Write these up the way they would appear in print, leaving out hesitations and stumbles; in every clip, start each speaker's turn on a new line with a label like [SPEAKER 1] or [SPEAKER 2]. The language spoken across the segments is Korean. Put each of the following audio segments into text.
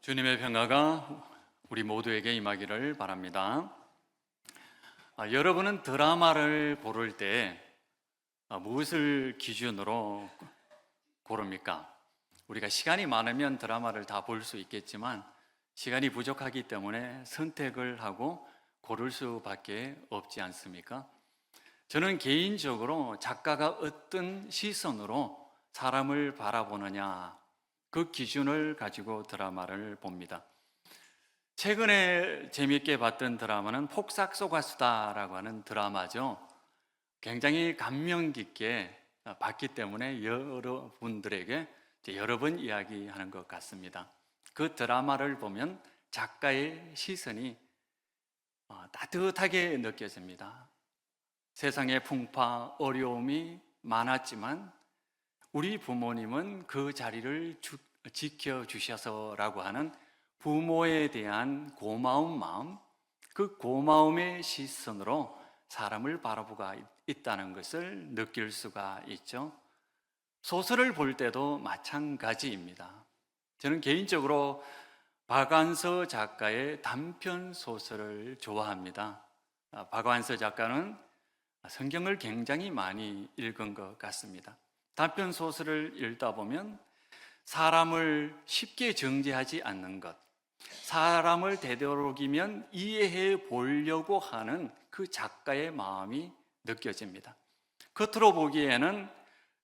[SPEAKER 1] 주님의 평화가 우리 모두에게 임하기를 바랍니다. 여러분은 드라마를 고를 때 무엇을 기준으로 고릅니까? 우리가 시간이 많으면 드라마를 다 볼 수 있겠지만 시간이 부족하기 때문에 선택을 하고 고를 수밖에 없지 않습니까? 저는 개인적으로 작가가 어떤 시선으로 사람을 바라보느냐, 그 기준을 가지고 드라마를 봅니다. 최근에 재미있게 봤던 드라마는 폭삭 속가수다라고 하는 드라마죠. 굉장히 감명 깊게 봤기 때문에 여러분들에게 여러 번 이야기하는 것 같습니다. 그 드라마를 보면 작가의 시선이 따뜻하게 느껴집니다. 세상의 풍파, 어려움이 많았지만 우리 부모님은 그 자리를 지켜주셔서라고 하는 부모에 대한 고마운 마음, 그 고마움의 시선으로 사람을 바라보고 있다는 것을 느낄 수가 있죠. 소설을 볼 때도 마찬가지입니다. 저는 개인적으로 박완서 작가의 단편 소설을 좋아합니다. 박완서 작가는 성경을 굉장히 많이 읽은 것 같습니다. 단편 소설을 읽다 보면 사람을 쉽게 정죄하지 않는 것, 사람을 되도록이면 이해해 보려고 하는 그 작가의 마음이 느껴집니다. 겉으로 보기에는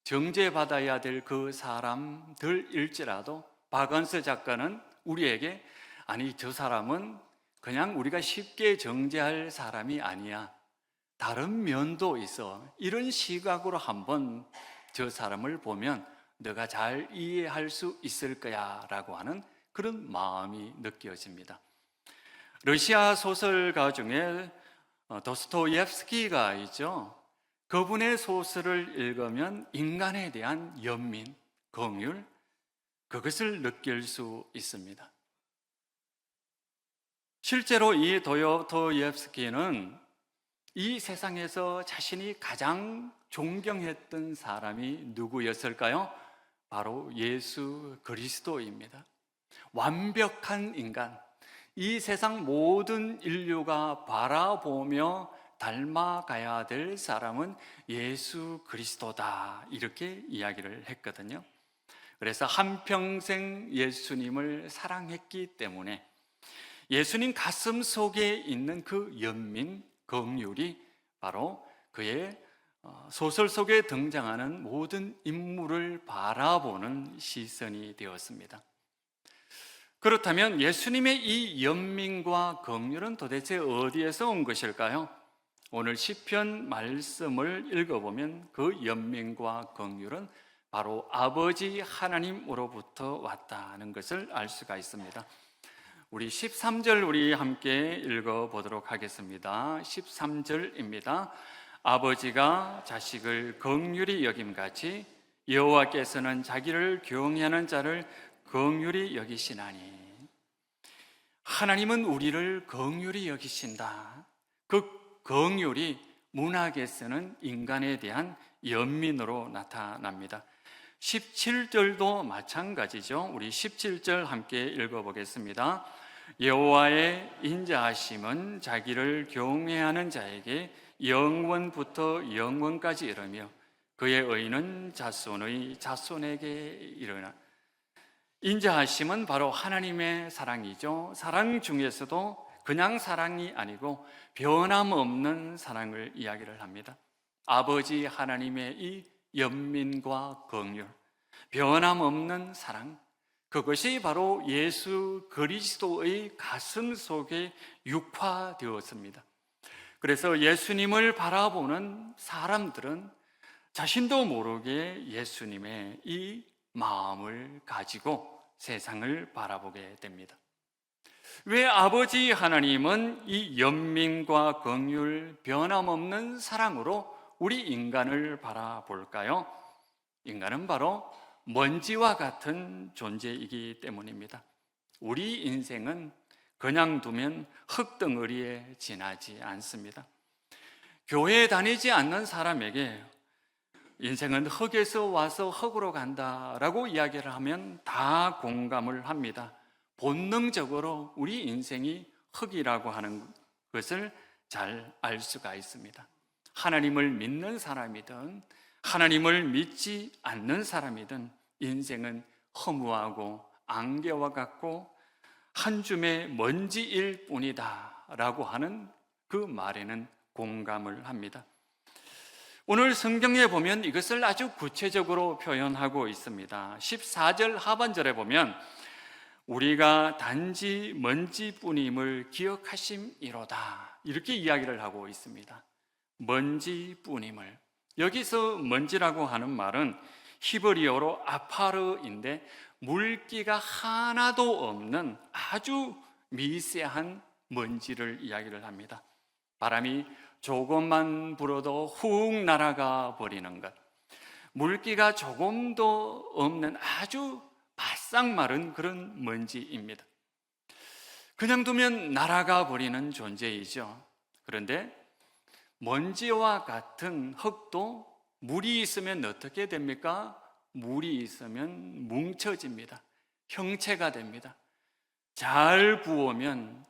[SPEAKER 1] 정죄받아야 될 그 사람들일지라도 박완서 작가는 우리에게 아니, 저 사람은 그냥 우리가 쉽게 정죄할 사람이 아니야, 다른 면도 있어, 이런 시각으로 한번 저 사람을 보면 너가 잘 이해할 수 있을 거야 라고 하는 그런 마음이 느껴집니다. 러시아 소설가 중에 도스토옙스키가 있죠. 그분의 소설을 읽으면 인간에 대한 연민, 긍휼, 그것을 느낄 수 있습니다. 실제로 이 도스토옙스키는 이 세상에서 자신이 가장 존경했던 사람이 누구였을까요? 바로 예수 그리스도입니다. 완벽한 인간, 이 세상 모든 인류가 바라보며 닮아가야 될 사람은 예수 그리스도다, 이렇게 이야기를 했거든요. 그래서 한평생 예수님을 사랑했기 때문에 예수님 가슴 속에 있는 그 연민, 긍휼이 바로 그의 소설 속에 등장하는 모든 인물을 바라보는 시선이 되었습니다. 그렇다면 예수님의 이 연민과 긍휼은 도대체 어디에서 온 것일까요? 오늘 시편 말씀을 읽어보면 그 연민과 긍휼은 바로 아버지 하나님으로부터 왔다는 것을 알 수가 있습니다. 우리 13절 우리 함께 읽어보도록 하겠습니다. 13절입니다. 아버지가 자식을 긍휼히 여김같이 여호와께서는 자기를 경외하는 자를 긍휼히 여기시나니. 하나님은 우리를 긍휼히 여기신다. 그 긍휼이 문학에서는 인간에 대한 연민으로 나타납니다. 17절도 마찬가지죠. 우리 17절 함께 읽어보겠습니다. 여호와의 인자하심은 자기를 경외하는 자에게 영원부터 영원까지 이르며 그의 의는 자손의 자손에게 이르나. 인자하심은 바로 하나님의 사랑이죠. 사랑 중에서도 그냥 사랑이 아니고 변함없는 사랑을 이야기를 합니다. 아버지 하나님의 이 연민과 긍휼, 변함없는 사랑, 그것이 바로 예수 그리스도의 가슴 속에 육화되었습니다. 그래서 예수님을 바라보는 사람들은 자신도 모르게 예수님의 이 마음을 가지고 세상을 바라보게 됩니다. 왜 아버지 하나님은 이 연민과 긍휼, 변함없는 사랑으로 우리 인간을 바라볼까요? 인간은 바로 먼지와 같은 존재이기 때문입니다. 우리 인생은 그냥 두면 흙덩어리에 지나지 않습니다. 교회에 다니지 않는 사람에게 인생은 흙에서 와서 흙으로 간다라고 이야기를 하면 다 공감을 합니다. 본능적으로 우리 인생이 흙이라고 하는 것을 잘 알 수가 있습니다. 하나님을 믿는 사람이든 하나님을 믿지 않는 사람이든 인생은 허무하고 안개와 같고 한 줌의 먼지일 뿐이다 라고 하는 그 말에는 공감을 합니다. 오늘 성경에 보면 이것을 아주 구체적으로 표현하고 있습니다. 14절 하반절에 보면 우리가 단지 먼지뿐임을 기억하심이로다 이렇게 이야기를 하고 있습니다. 먼지뿐임을. 여기서 먼지라고 하는 말은 히브리어로 아파르인데 물기가 하나도 없는 아주 미세한 먼지를 이야기를 합니다. 바람이 조금만 불어도 훅 날아가 버리는 것, 물기가 조금도 없는 아주 바싹 마른 그런 먼지입니다. 그냥 두면 날아가 버리는 존재이죠. 그런데 먼지와 같은 흙도 물이 있으면 어떻게 됩니까? 물이 있으면 뭉쳐집니다. 형체가 됩니다. 잘 부으면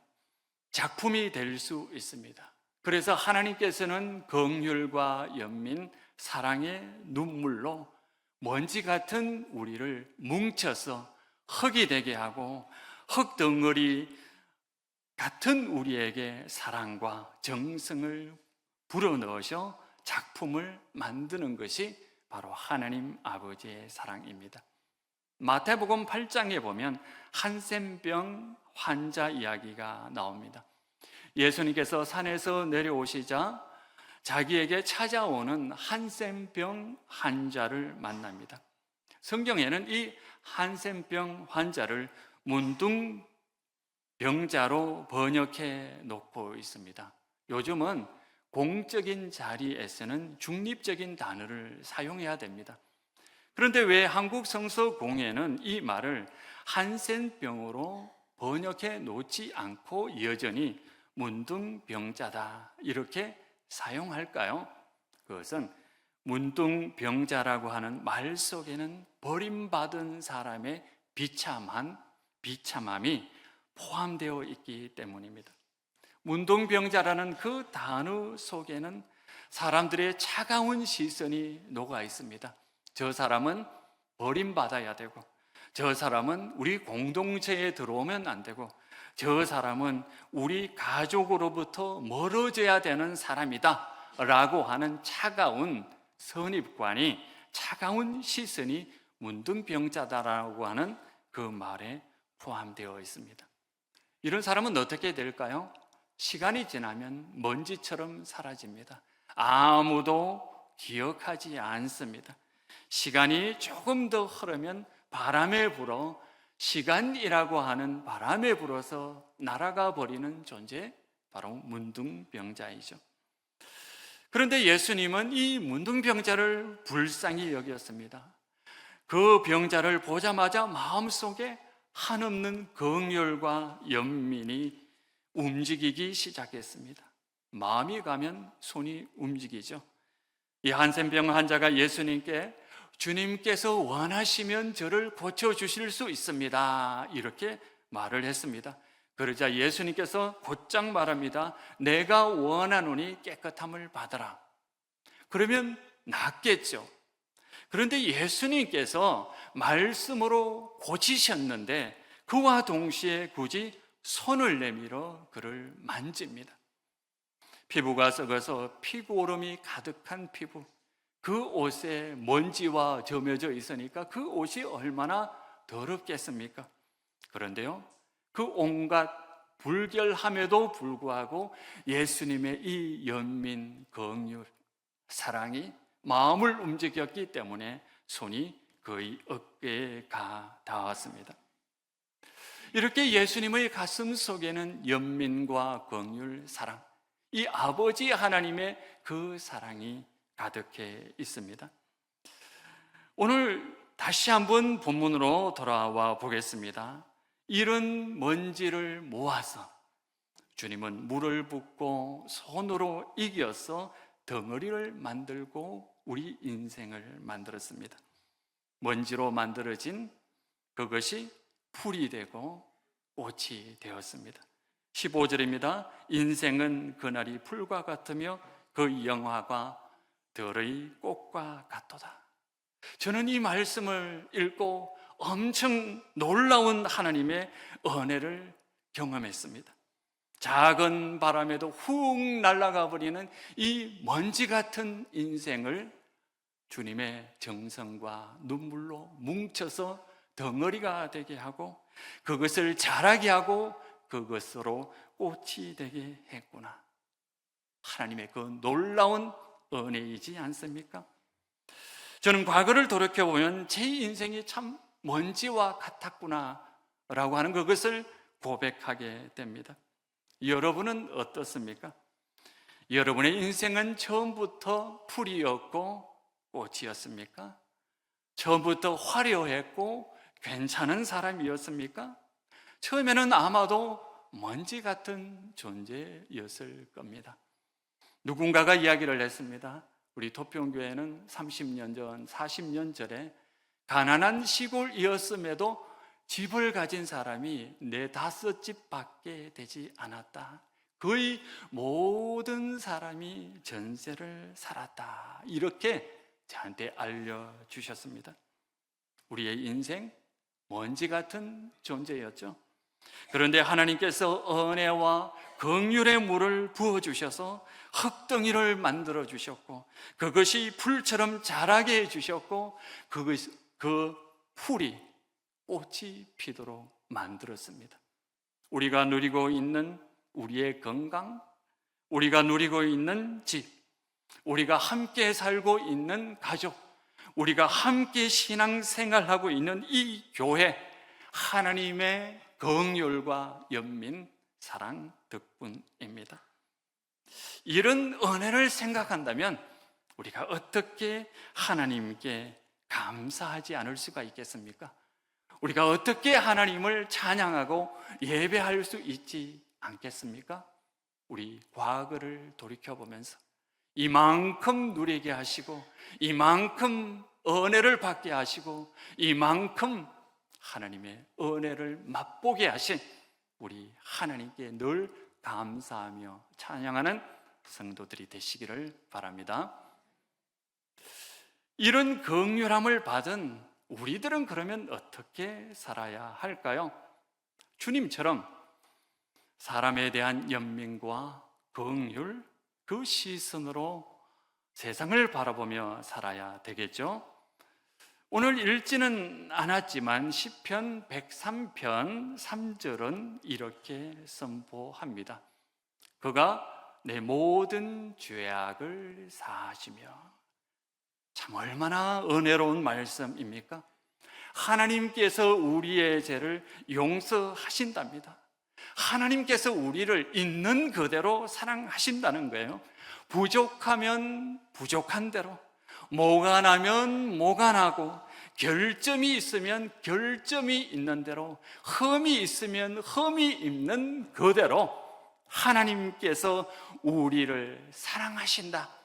[SPEAKER 1] 작품이 될 수 있습니다. 그래서 하나님께서는 긍휼과 연민, 사랑의 눈물로 먼지 같은 우리를 뭉쳐서 흙이 되게 하고 흙덩어리 같은 우리에게 사랑과 정성을 불어넣으셔 작품을 만드는 것이 바로 하나님 아버지의 사랑입니다. 마태복음 8장에 보면 한센병 환자 이야기가 나옵니다. 예수님께서 산에서 내려오시자 자기에게 찾아오는 한센병 환자를 만납니다. 성경에는 이 한센병 환자를 문둥병자로 번역해 놓고 있습니다. 요즘은 공적인 자리에서는 중립적인 단어를 사용해야 됩니다. 그런데 왜 한국 성서 공예는 이 말을 한센병으로 번역해 놓지 않고 여전히 문둥병자다 이렇게 사용할까요? 그것은 문둥병자라고 하는 말 속에는 버림받은 사람의 비참함이 포함되어 있기 때문입니다. 문둥병자라는 그 단어 속에는 사람들의 차가운 시선이 녹아 있습니다. 저 사람은 버림받아야 되고, 저 사람은 우리 공동체에 들어오면 안 되고, 저 사람은 우리 가족으로부터 멀어져야 되는 사람이다 라고 하는 차가운 선입관이, 차가운 시선이 문둥병자다라고 하는 그 말에 포함되어 있습니다. 이런 사람은 어떻게 될까요? 시간이 지나면 먼지처럼 사라집니다. 아무도 기억하지 않습니다. 시간이 조금 더 흐르면 바람에 불어 시간이라고 하는 바람에 불어서 날아가 버리는 존재, 바로 문둥병자이죠. 그런데 예수님은 이 문둥병자를 불쌍히 여겼습니다. 그 병자를 보자마자 마음속에 한없는 긍휼과 연민이 움직이기 시작했습니다. 마음이 가면 손이 움직이죠. 이 한센병 환자가 예수님께 주님께서 원하시면 저를 고쳐주실 수 있습니다 이렇게 말을 했습니다. 그러자 예수님께서 곧장 말합니다. 내가 원하노니 깨끗함을 받아라. 그러면 낫겠죠. 그런데 예수님께서 말씀으로 고치셨는데 그와 동시에 굳이 손을 내밀어 그를 만집니다. 피부가 썩어서 피부오름이 가득한 피부, 그 옷에 먼지와 점여져 있으니까 그 옷이 얼마나 더럽겠습니까? 그런데요, 그 온갖 불결함에도 불구하고 예수님의 이 연민, 긍휼, 사랑이 마음을 움직였기 때문에 손이 그의 어깨에 닿았습니다. 이렇게 예수님의 가슴 속에는 연민과 긍휼, 사랑, 이 아버지 하나님의 그 사랑이 가득해 있습니다. 오늘 다시 한번 본문으로 돌아와 보겠습니다. 이런 먼지를 모아서 주님은 물을 붓고 손으로 이겨서 덩어리를 만들고 우리 인생을 만들었습니다. 먼지로 만들어진 그것이 풀이 되고 꽃이 되었습니다. 15절입니다. 인생은 그날이 풀과 같으며 그 영화가 들의 꽃과 같도다. 저는 이 말씀을 읽고 엄청 놀라운 하나님의 은혜를 경험했습니다. 작은 바람에도 훅 날아가 버리는 이 먼지 같은 인생을 주님의 정성과 눈물로 뭉쳐서 덩어리가 되게 하고 그것을 자라게 하고 그것으로 꽃이 되게 했구나. 하나님의 그 놀라운 은혜이지 않습니까? 저는 과거를 돌이켜보면 제 인생이 참 먼지와 같았구나 라고 하는 그것을 고백하게 됩니다. 여러분은 어떻습니까? 여러분의 인생은 처음부터 풀이었고 꽃이었습니까? 처음부터 화려했고 괜찮은 사람이었습니까? 처음에는 아마도 먼지 같은 존재였을 겁니다. 누군가가 이야기를 했습니다. 우리 도평교회는 30년 전, 40년 전에 가난한 시골이었음에도 집을 가진 사람이 4-5집밖에 되지 않았다. 거의 모든 사람이 전세를 살았다. 이렇게 저한테 알려주셨습니다. 우리의 인생 먼지 같은 존재였죠. 그런데 하나님께서 은혜와 긍휼의 물을 부어주셔서 흙덩이를 만들어 주셨고 그것이 풀처럼 자라게 해주셨고 그 풀이 꽃이 피도록 만들었습니다. 우리가 누리고 있는 우리의 건강, 우리가 누리고 있는 집, 우리가 함께 살고 있는 가족, 우리가 함께 신앙생활하고 있는 이 교회, 하나님의 긍휼과 연민, 사랑 덕분입니다. 이런 은혜를 생각한다면 우리가 어떻게 하나님께 감사하지 않을 수가 있겠습니까? 우리가 어떻게 하나님을 찬양하고 예배할 수 있지 않겠습니까? 우리 과거를 돌이켜보면서 이만큼 누리게 하시고 이만큼 은혜를 받게 하시고 이만큼 하나님의 은혜를 맛보게 하신 우리 하나님께 늘 감사하며 찬양하는 성도들이 되시기를 바랍니다. 이런 긍휼함을 받은 우리들은 그러면 어떻게 살아야 할까요? 주님처럼 사람에 대한 연민과 긍휼, 그 시선으로 세상을 바라보며 살아야 되겠죠. 오늘 읽지는 않았지만 시편 103편 3절은 이렇게 선포합니다. 그가 내 모든 죄악을 사하시며. 참 얼마나 은혜로운 말씀입니까? 하나님께서 우리의 죄를 용서하신답니다. 하나님께서 우리를 있는 그대로 사랑하신다는 거예요. 부족하면 부족한 대로, 뭐가 나면 뭐가 나고, 결점이 있으면 결점이 있는 대로, 흠이 있으면 흠이 있는 그대로 하나님께서 우리를 사랑하신다.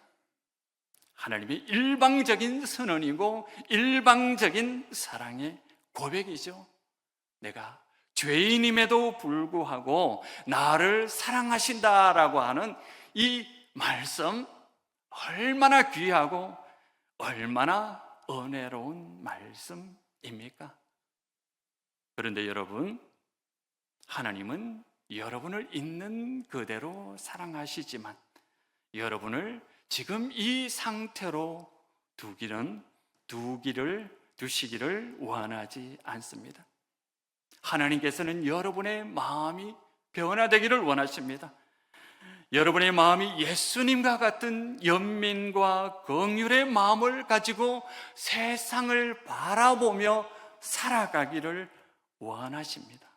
[SPEAKER 1] 하나님의 일방적인 선언이고 일방적인 사랑의 고백이죠. 내가 죄인임에도 불구하고 나를 사랑하신다라고 하는 이 말씀, 얼마나 귀하고 얼마나 은혜로운 말씀입니까? 그런데 여러분, 하나님은 여러분을 있는 그대로 사랑하시지만 여러분을 지금 이 상태로 두시기를 원하지 않습니다. 하나님께서는 여러분의 마음이 변화되기를 원하십니다. 여러분의 마음이 예수님과 같은 연민과 긍휼의 마음을 가지고 세상을 바라보며 살아가기를 원하십니다.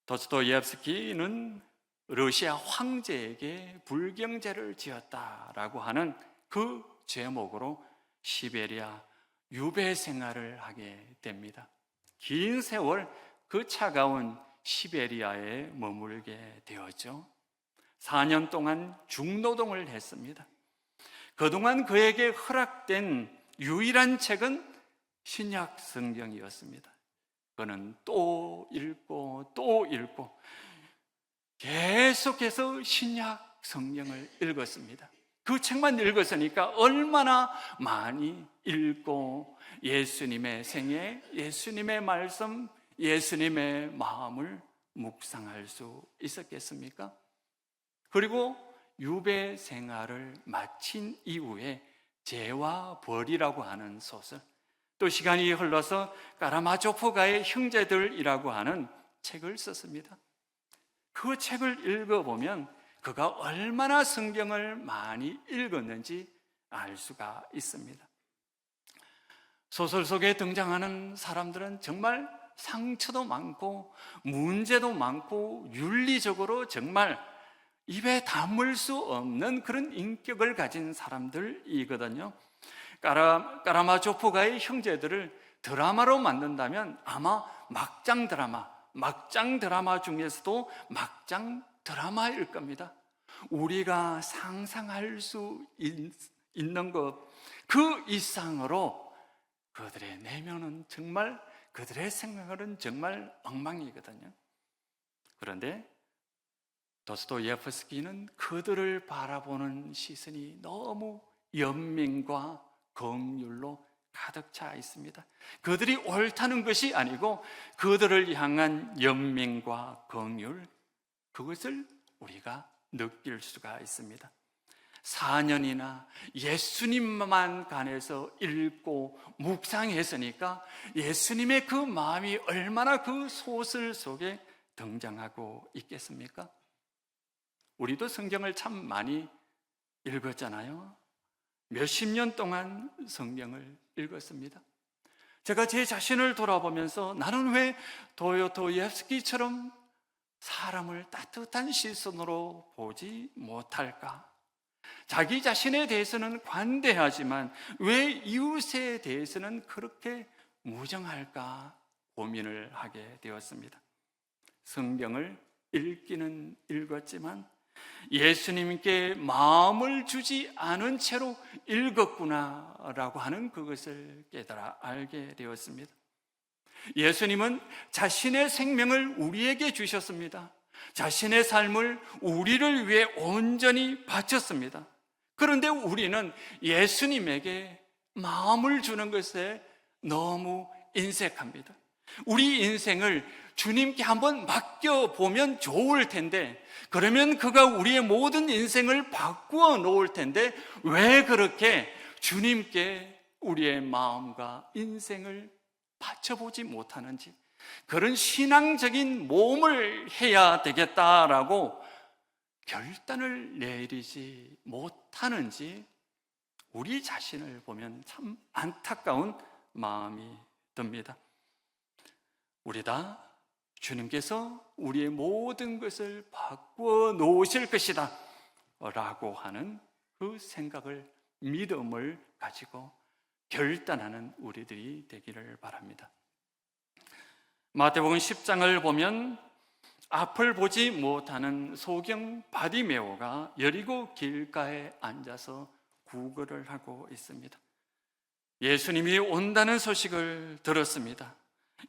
[SPEAKER 1] 도스토옙스키는 러시아 황제에게 불경죄를 지었다라고 하는 그 제목으로 시베리아 유배 생활을 하게 됩니다. 긴 세월 그 차가운 시베리아에 머물게 되었죠. 4년 동안 중노동을 했습니다. 그동안 그에게 허락된 유일한 책은 신약 성경이었습니다. 그는 또 읽고 또 읽고 계속해서 신약 성경을 읽었습니다. 그 책만 읽었으니까 얼마나 많이 읽고 예수님의 생애, 예수님의 말씀, 예수님의 마음을 묵상할 수 있었겠습니까? 그리고 유배 생활을 마친 이후에 죄와 벌이라고 하는 소설, 또 시간이 흘러서 까라마조프가의 형제들이라고 하는 책을 썼습니다. 그 책을 읽어보면 그가 얼마나 성경을 많이 읽었는지 알 수가 있습니다. 소설 속에 등장하는 사람들은 정말 상처도 많고 문제도 많고 윤리적으로 정말 입에 담을 수 없는 그런 인격을 가진 사람들이거든요. 까라마조프가의 형제들을 드라마로 만든다면 아마 막장 드라마 중에서도 막장 드라마일 겁니다. 우리가 상상할 수 있는 것 그 이상으로 그들의 내면은 정말, 그들의 생각은 정말 엉망이거든요. 그런데 도스토예프스키는 그들을 바라보는 시선이 너무 연민과 긍휼로 가득 차 있습니다. 그들이 옳다는 것이 아니고 그들을 향한 연민과 긍휼, 그것을 우리가 느낄 수가 있습니다. 4년이나 예수님만 관해서 읽고 묵상했으니까 예수님의 그 마음이 얼마나 그 소설 속에 등장하고 있겠습니까? 우리도 성경을 참 많이 읽었잖아요. 몇십 년 동안 성경을 읽었습니다. 제가 제 자신을 돌아보면서 나는 왜 도요토예프스키처럼 사람을 따뜻한 시선으로 보지 못할까? 자기 자신에 대해서는 관대하지만 왜 이웃에 대해서는 그렇게 무정할까 고민을 하게 되었습니다. 성경을 읽기는 읽었지만 예수님께 마음을 주지 않은 채로 읽었구나라고 하는 그것을 깨달아 알게 되었습니다. 예수님은 자신의 생명을 우리에게 주셨습니다. 자신의 삶을 우리를 위해 온전히 바쳤습니다. 그런데 우리는 예수님에게 마음을 주는 것에 너무 인색합니다. 우리 인생을 주님께 한번 맡겨보면 좋을 텐데, 그러면 그가 우리의 모든 인생을 바꾸어 놓을 텐데 왜 그렇게 주님께 우리의 마음과 인생을 바쳐보지 못하는지, 그런 신앙적인 모험을 해야 되겠다라고 결단을 내리지 못하는지 우리 자신을 보면 참 안타까운 마음이 듭니다. 우리 다 주님께서 우리의 모든 것을 바꾸어 놓으실 것이다 라고 하는 그 생각을, 믿음을 가지고 결단하는 우리들이 되기를 바랍니다. 마태복음 10장을 보면 앞을 보지 못하는 소경 바디메오가 여리고 길가에 앉아서 구걸을 하고 있습니다. 예수님이 온다는 소식을 들었습니다.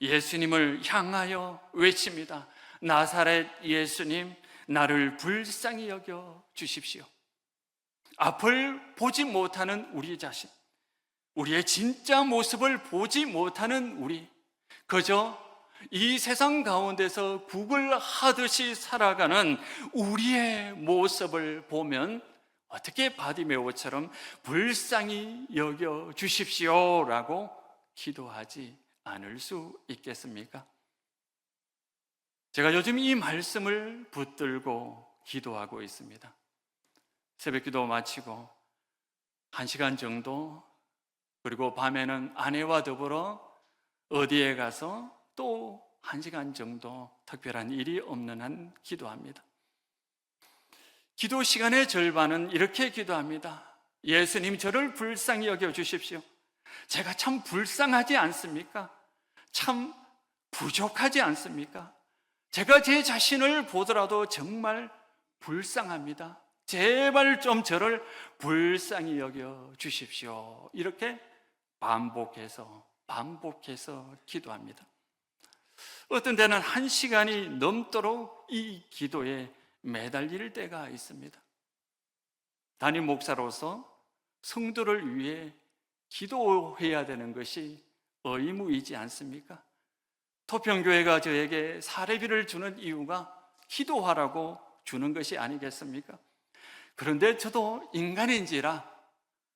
[SPEAKER 1] 예수님을 향하여 외칩니다. 나사렛 예수님, 나를 불쌍히 여겨 주십시오. 앞을 보지 못하는 우리 자신, 우리의 진짜 모습을 보지 못하는 우리, 그저 이 세상 가운데서 구걸하듯이 살아가는 우리의 모습을 보면 어떻게 바디메오처럼 불쌍히 여겨 주십시오라고 기도하지 않을 수 있겠습니까? 제가 요즘 이 말씀을 붙들고 기도하고 있습니다. 새벽 기도 마치고 1시간 정도, 그리고 밤에는 아내와 더불어 어디에 가서 또 1시간 정도 특별한 일이 없는 한 기도합니다. 기도 시간의 절반은 이렇게 기도합니다. 예수님, 저를 불쌍히 여겨 주십시오. 제가 참 불쌍하지 않습니까? 참 부족하지 않습니까? 제가 제 자신을 보더라도 정말 불쌍합니다. 제발 좀 저를 불쌍히 여겨 주십시오. 이렇게 반복해서 기도합니다. 어떤 때는 1시간이 넘도록 이 기도에 매달릴 때가 있습니다. 담임 목사로서 성도를 위해 기도해야 되는 것이 의무이지 않습니까? 토평교회가 저에게 사례비를 주는 이유가 기도하라고 주는 것이 아니겠습니까? 그런데 저도 인간인지라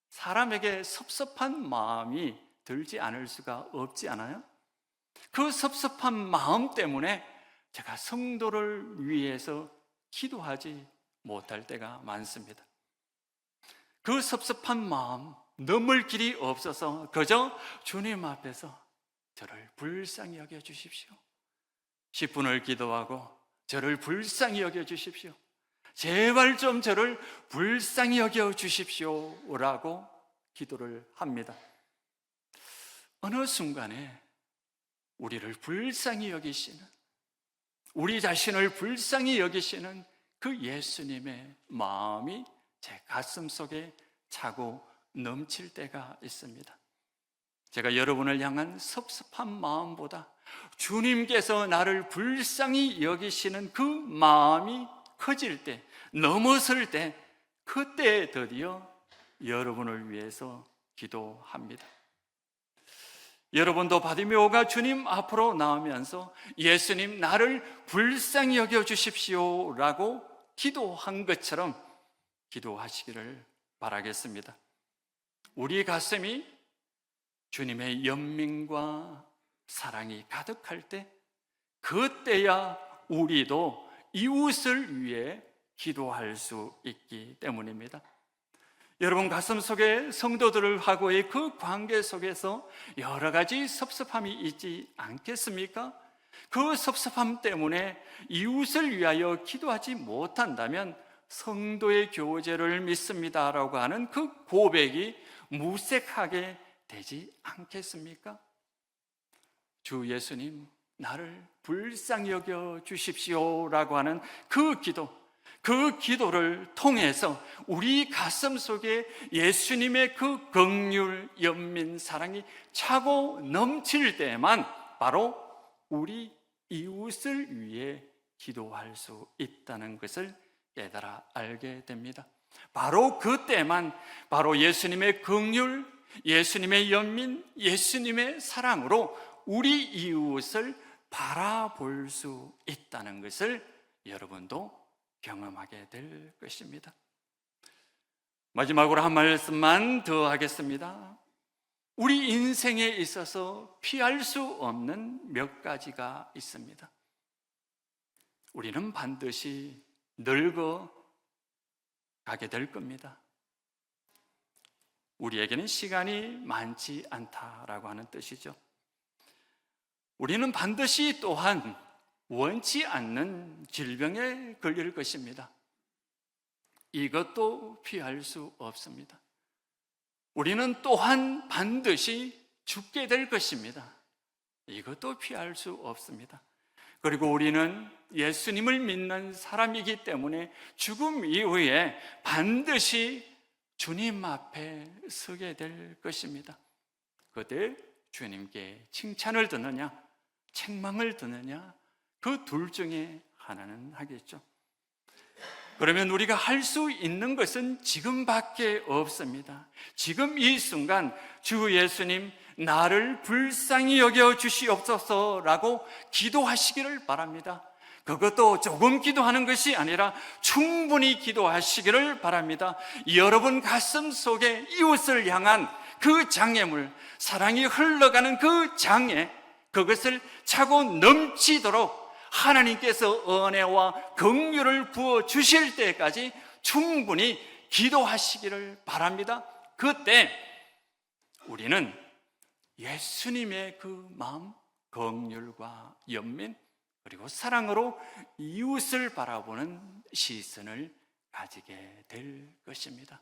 [SPEAKER 1] 사람에게 섭섭한 마음이 들지 않을 수가 없지 않아요? 그 섭섭한 마음 때문에 제가 성도를 위해서 기도하지 못할 때가 많습니다. 그 섭섭한 마음 넘을 길이 없어서 그저 주님 앞에서 저를 불쌍히 여겨 주십시오. 10분을 기도하고 저를 불쌍히 여겨 주십시오. 제발 좀 저를 불쌍히 여겨 주십시오 라고 기도를 합니다. 어느 순간에 우리를 불쌍히 여기시는, 우리 자신을 불쌍히 여기시는 그 예수님의 마음이 제 가슴 속에 차고 넘칠 때가 있습니다. 제가 여러분을 향한 섭섭한 마음보다 주님께서 나를 불쌍히 여기시는 그 마음이 커질 때, 넘어설 때, 그때 드디어 여러분을 위해서 기도합니다. 여러분도 바디메오가 주님 앞으로 나오면서 예수님 나를 불쌍히 여겨 주십시오 라고 기도한 것처럼 기도하시기를 바라겠습니다. 우리 가슴이 주님의 연민과 사랑이 가득할 때, 그때야 우리도 이웃을 위해 기도할 수 있기 때문입니다. 여러분 가슴 속에 성도들하고의 그 관계 속에서 여러 가지 섭섭함이 있지 않겠습니까? 그 섭섭함 때문에 이웃을 위하여 기도하지 못한다면 성도의 교제를 믿습니다라고 하는 그 고백이 무색하게 되지 않겠습니까? 주 예수님 나를 불쌍히 여겨 주십시오라고 하는 그 기도를 통해서 우리 가슴 속에 예수님의 그 긍휼, 연민, 사랑이 차고 넘칠 때만 바로 우리 이웃을 위해 기도할 수 있다는 것을 깨달아 알게 됩니다. 바로 그때만 바로 예수님의 긍휼, 예수님의 연민, 예수님의 사랑으로 우리 이웃을 바라볼 수 있다는 것을 여러분도 경험하게 될 것입니다. 마지막으로 한 말씀만 더 하겠습니다. 우리 인생에 있어서 피할 수 없는 몇 가지가 있습니다. 우리는 반드시 늙어 가게 될 겁니다. 우리에게는 시간이 많지 않다라고 하는 뜻이죠. 우리는 반드시 또한 원치 않는 질병에 걸릴 것입니다. 이것도 피할 수 없습니다. 우리는 또한 반드시 죽게 될 것입니다. 이것도 피할 수 없습니다. 그리고 우리는 예수님을 믿는 사람이기 때문에 죽음 이후에 반드시 주님 앞에 서게 될 것입니다. 그때 주님께 칭찬을 듣느냐, 책망을 듣느냐, 그 둘 중에 하나는 하겠죠. 그러면 우리가 할 수 있는 것은 지금밖에 없습니다. 지금 이 순간 주 예수님 나를 불쌍히 여겨 주시옵소서라고 기도하시기를 바랍니다. 그것도 조금 기도하는 것이 아니라 충분히 기도하시기를 바랍니다. 여러분 가슴 속에 이웃을 향한 그 장애물, 사랑이 흘러가는 그 장애, 그것을 차고 넘치도록 하나님께서 은혜와 긍휼을 부어 주실 때까지 충분히 기도하시기를 바랍니다. 그때 우리는 예수님의 그 마음, 긍휼과 연민, 그리고 사랑으로 이웃을 바라보는 시선을 가지게 될 것입니다.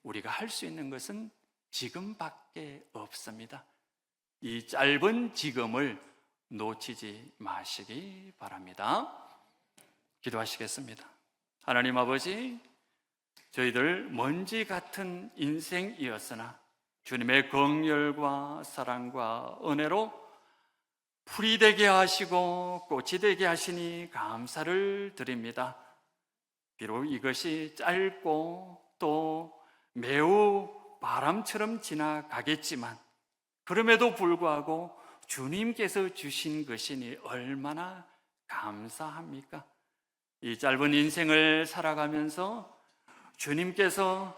[SPEAKER 1] 우리가 할 수 있는 것은 지금밖에 없습니다. 이 짧은 지금을 놓치지 마시기 바랍니다. 기도하시겠습니다. 하나님 아버지, 저희들 먼지 같은 인생이었으나 주님의 긍휼과 사랑과 은혜로 풀이 되게 하시고 꽃이 되게 하시니 감사를 드립니다. 비록 이것이 짧고 또 매우 바람처럼 지나가겠지만 그럼에도 불구하고 주님께서 주신 것이니 얼마나 감사합니까? 이 짧은 인생을 살아가면서 주님께서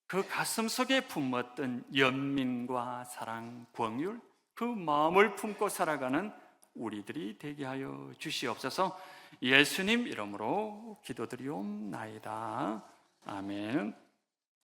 [SPEAKER 1] 그 가슴 속에 품었던 연민과 사랑, 긍휼, 그 마음을 품고 살아가는 우리들이 되게 하여 주시옵소서. 예수님 이름으로 기도드리옵나이다. 아멘.